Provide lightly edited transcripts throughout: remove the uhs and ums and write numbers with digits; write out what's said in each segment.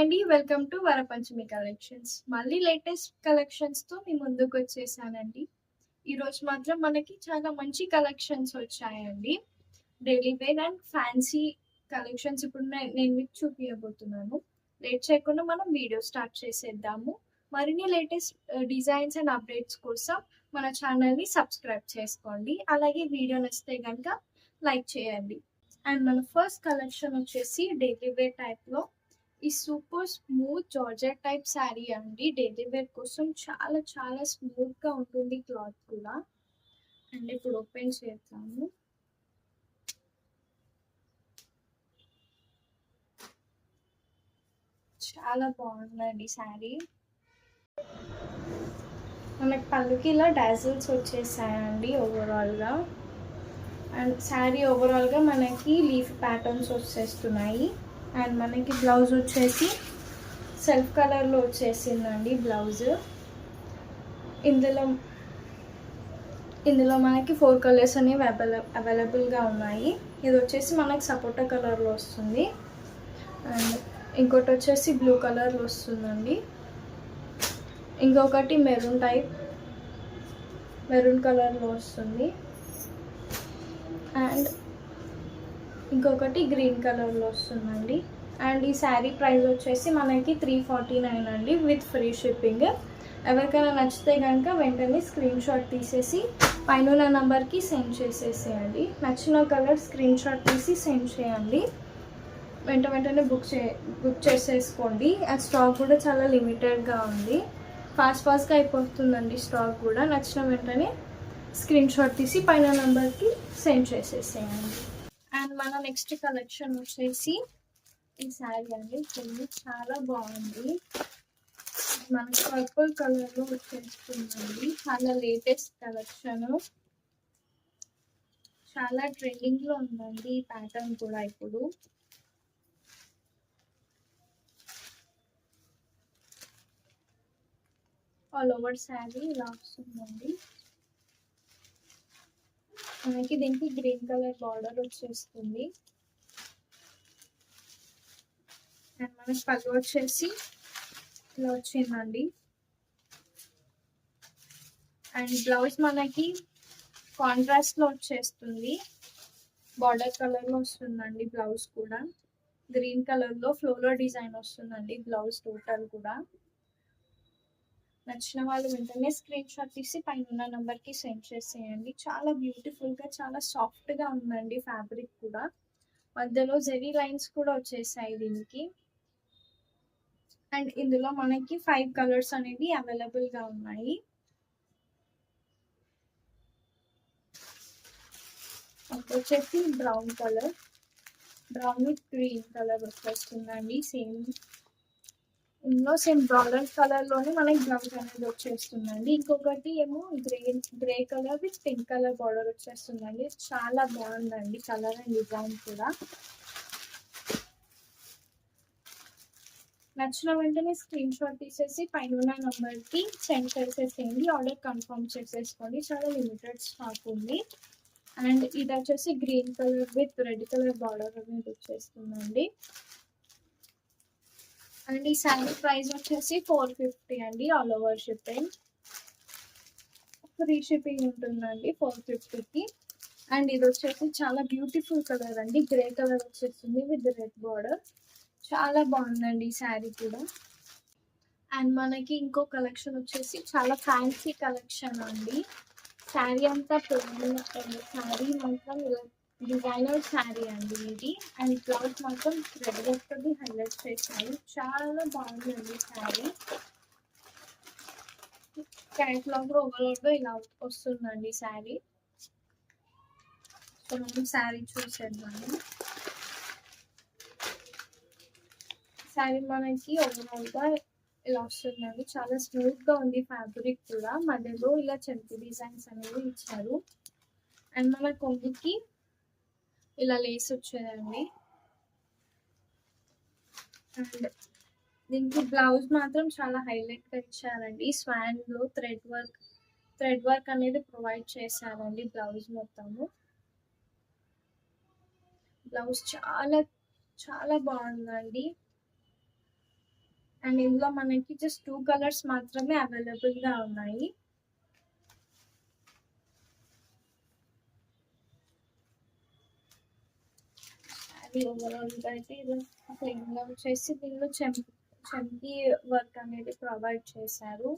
అండి. Welcome to Varapanchami collections. మళ్ళీ latest కలెక్షన్స్‌తో మీ ముందుకొచ్చేసానండి. ఈరోజు మాత్రం మనకి చాలా మంచి కలెక్షన్స్ వచ్చాయండి. Daily wear and fancy collections ఇప్పుడు నేను మీకు చూపియబోతున్నాను. లేట్ చేయకుండా మనం వీడియో స్టార్ట్ చేసేద్దాము. మరిన్ని లేటెస్ట్ డిజైన్స్ అండ్ అప్డేట్స్ కోసం మన ఛానల్‌ని సబ్స్క్రైబ్ చేసుకోండి. అలాగే వీడియో నచ్చితే గనుక లైక్ చేయండి. అండ్ మన ఫస్ట్ కలెక్షన్ వచ్చేసి డైలీ వేర్ టైప్‌లో ఈ super smooth georgette type sari అండి. డైలీ వేర్ కోసం చాలా చాలా స్మూత్ గా ఉంటుంది క్లాత్ కూడా. అండ్ ఇప్పుడు ఓపెన్ చేద్దాము. చాలా బాగుందండి శారీ. మనకి పళ్ళుకి ఇలా డాజిల్స్ వచ్చేసాయండి ఓవరాల్గా. అండ్ శారీ ఓవరాల్గా మనకి లీఫ్ ప్యాటర్న్స్ వచ్చేస్తున్నాయి. అండ్ మనకి బ్లౌజ్ వచ్చేసి సెల్ఫ్ కలర్లో వచ్చేసిందండి బ్లౌజ్. ఇందులో మనకి 4 కలర్స్ అనేవి అవైలబుల్గా ఉన్నాయి. ఇది వచ్చేసి మనకి సపోటా కలర్లో వస్తుంది. అండ్ ఇంకోటి వచ్చేసి బ్లూ కలర్లో వస్తుందండి. ఇంకొకటి మెరూన్ కలర్లో వస్తుంది. అండ్ ఇంకొకటి గ్రీన్ కలర్లో వస్తుందండి. అండ్ ఈ శారీ ప్రైస్ వచ్చేసి మనకి 349 అండి విత్ ఫ్రీ షిప్పింగ్. ఎవరికైనా నచ్చితే కనుక వెంటనే స్క్రీన్ షాట్ తీసేసి పైన నెంబర్కి సెండ్ చేసేసేయండి. నచ్చిన కలర్ స్క్రీన్ షాట్ తీసి సెండ్ చేయండి. వెంటనే బుక్ చేసేసుకోండి. ఆ స్టాక్ కూడా చాలా లిమిటెడ్గా ఉంది. ఫాస్ట్గా అయిపోతుందండి స్టాక్ కూడా. నచ్చిన వెంటనే స్క్రీన్ షాట్ తీసి పైన నెంబర్కి సెండ్ చేసేసేయండి. అండ్ మన నెక్స్ట్ కలెక్షన్ వచ్చేసి ఈ శారీ అండి. చాలా బాగుంది. మనకి పర్పుల్ కలర్లో వచ్చేస్తుందండి. చాలా లేటెస్ట్ కలెక్షన్. చాలా ట్రెండింగ్లో ఉందండి ఈ ప్యాటర్న్ కూడా. ఇప్పుడు ఆల్ ఓవర్ శారీ ఇలా వస్తుందండి. మనకి దీనికి గ్రీన్ కలర్ బార్డర్ వచ్చేస్తుంది. అండ్ మనకి పళ్ళు వచ్చేసి ఇలా వచ్చిందండి. అండ్ బ్లౌజ్ మనకి కాంట్రాస్ట్లో వచ్చేస్తుంది. బార్డర్ కలర్లో వస్తుందండి బ్లౌజ్ కూడా. గ్రీన్ కలర్లో ఫ్లోరల్ డిజైన్ వస్తుందండి బ్లౌజ్ టోటల్ కూడా. నచ్చిన వాళ్ళు వెంటనే స్క్రీన్ షాట్ తీసి పైన నెంబర్కి సెండ్ చేసేయండి. చాలా బ్యూటిఫుల్గా చాలా సాఫ్ట్గా ఉందండి ఫ్యాబ్రిక్ కూడా. మధ్యలో జెరీ లైన్స్ కూడా వచ్చేసాయి దీనికి. అండ్ ఇందులో మనకి 5 కలర్స్ అనేవి అవైలబుల్గా ఉన్నాయి. వచ్చేసి బ్రౌన్ విత్ గ్రీన్ కలర్ వచ్చేస్తుందండి. ఇందులో సేమ్ బార్డర్ కలర్లోనే మనకి బ్లౌజ్ అనేది వచ్చేస్తుందండి. ఇంకొకటి ఏమో grey colour with pink colour border వచ్చేస్తుందండి. చాలా బాగుందండి కలర్ అండ్ డిజైన్ కూడా. నచ్చిన వెంటనే స్క్రీన్ షాట్ తీసేసి పైన నెంబర్కి సెండ్ చేసేసేయండి. ఆర్డర్ కన్ఫర్మ్ చేసేసుకోండి. చాలా లిమిటెడ్ స్టాక్ ఉంది. అండ్ ఇది వచ్చేసి green colour with red colour border అనేది వచ్చేస్తుందండి. అండ్ ఈ శారీ ప్రైస్ వచ్చేసి 450 అండి. All over shipping. Free shipping ఉంటుందండి 450కి. అండ్ ఇది వచ్చేసి చాలా బ్యూటిఫుల్ కలర్ అండి. గ్రే కలర్ వచ్చేస్తుంది విత్ రెడ్ బార్డర్. చాలా బాగుందండి ఈ శారీ కూడా. అండ్ మనకి ఇంకో కలెక్షన్ వచ్చేసి చాలా ఫ్యాన్సీ కలెక్షన్ అండి. శారీ అంతా ప్లెయిన్ శారీ మాత్రం ఇలా డిజైనర్ శారీ అండి ఇది. అండ్ బ్లౌజ్ మాత్రం రెడ్ వర్క్తో హైలైట్ చేశారు. చాలా బాగుందండి శారీ. క్యాట్లాగ్ ఓవరాల్గా ఇలా వస్తుందండి శారీ. సో మనం శారీ చూసేద్దాము. శారీ మనకి ఓవరాల్గా ఇలా వస్తుందండి. చాలా స్మూత్గా ఉంది ఫ్యాబ్రిక్ కూడా. మధ్యలో ఇలా చెంపు డిజైన్స్ అనేవి ఇచ్చారు. అండ్ మన కొంగుకి ఇలా లేస్ వచ్చేదండి. అండ్ దీనికి బ్లౌజ్ మాత్రం చాలా హైలైట్గా ఇచ్చారండి. స్వాన్లో థ్రెడ్ వర్క్ అనేది ప్రొవైడ్ చేశారండి బ్లౌజ్ మొత్తము. బ్లౌజ్ చాలా చాలా బాగుందండి. అండ్ ఇందులో మనకి జస్ట్ 2 కలర్స్ మాత్రమే అవైలబుల్గా ఉన్నాయి. అది ఓవరాల్గా అయితే ఇది ప్లెయిన్గా వచ్చేసి దీనిలో చెంకి వర్క్ అనేది ప్రొవైడ్ చేశారు.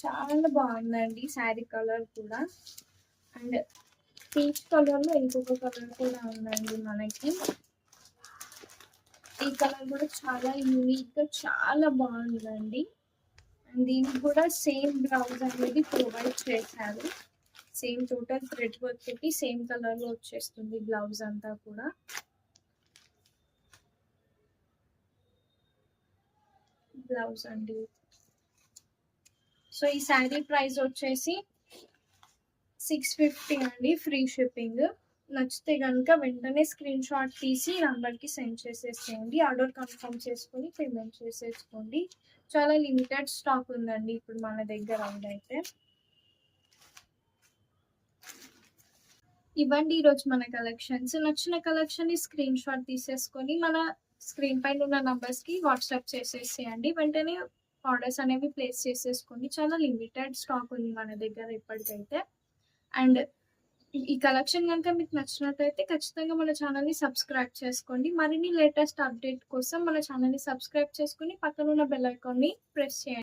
చాలా బాగుందండి శారీ కలర్ కూడా. అండ్ పీచ్ కలర్లో ఇంకొక కలర్ కూడా ఉందండి మనకి. ఈ కలర్ కూడా చాలా యూనిక్గా చాలా బాగుందండి. అండ్ దీనికి కూడా సేమ్ బ్లౌజ్ అనేది ప్రొవైడ్ చేశారు. సేమ్ టోటల్ థ్రెడ్ వర్క్ పెట్టి సేమ్ కలర్లో వచ్చేస్తుంది బ్లౌజ్ అంతా కూడా. బ్లౌజ్ అండి. సో ఈ శారీ ప్రైస్ వచ్చేసి 650 అండి, ఫ్రీ షిప్పింగ్. నచ్చితే కనుక వెంటనే స్క్రీన్ షాట్ తీసి నంబర్కి సెండ్ చేసేసేయండి. ఆర్డర్ కన్ఫర్మ్ చేసుకొని పేమెంట్ చేసేసుకోండి. చాలా లిమిటెడ్ స్టాక్ ఉందండి ఇప్పుడు మన దగ్గర అయితే. ఇవ్వండి ఈరోజు మన కలెక్షన్స్. నచ్చిన కలెక్షన్ని స్క్రీన్ షాట్ తీసేసుకొని మన స్క్రీన్ పైన ఉన్న నంబర్స్కి వాట్సాప్ చేసేసేయండి. వెంటనే ఆర్డర్స్ అనేవి ప్లేస్ చేసేసుకోండి. చాలా లిమిటెడ్ స్టాక్ ఉంది మన దగ్గర ఇప్పటికైతే. అండ్ ఈ కలెక్షన్ కనుక మీకు నచ్చినట్లయితే ఖచ్చితంగా మన ఛానల్ని సబ్స్క్రైబ్ చేసుకోండి. మరిన్ని లేటెస్ట్ అప్డేట్ కోసం మన ఛానల్ని సబ్స్క్రైబ్ చేసుకుని పక్కన ఉన్న బెల్ ఐకాన్ని ప్రెస్ చేయండి.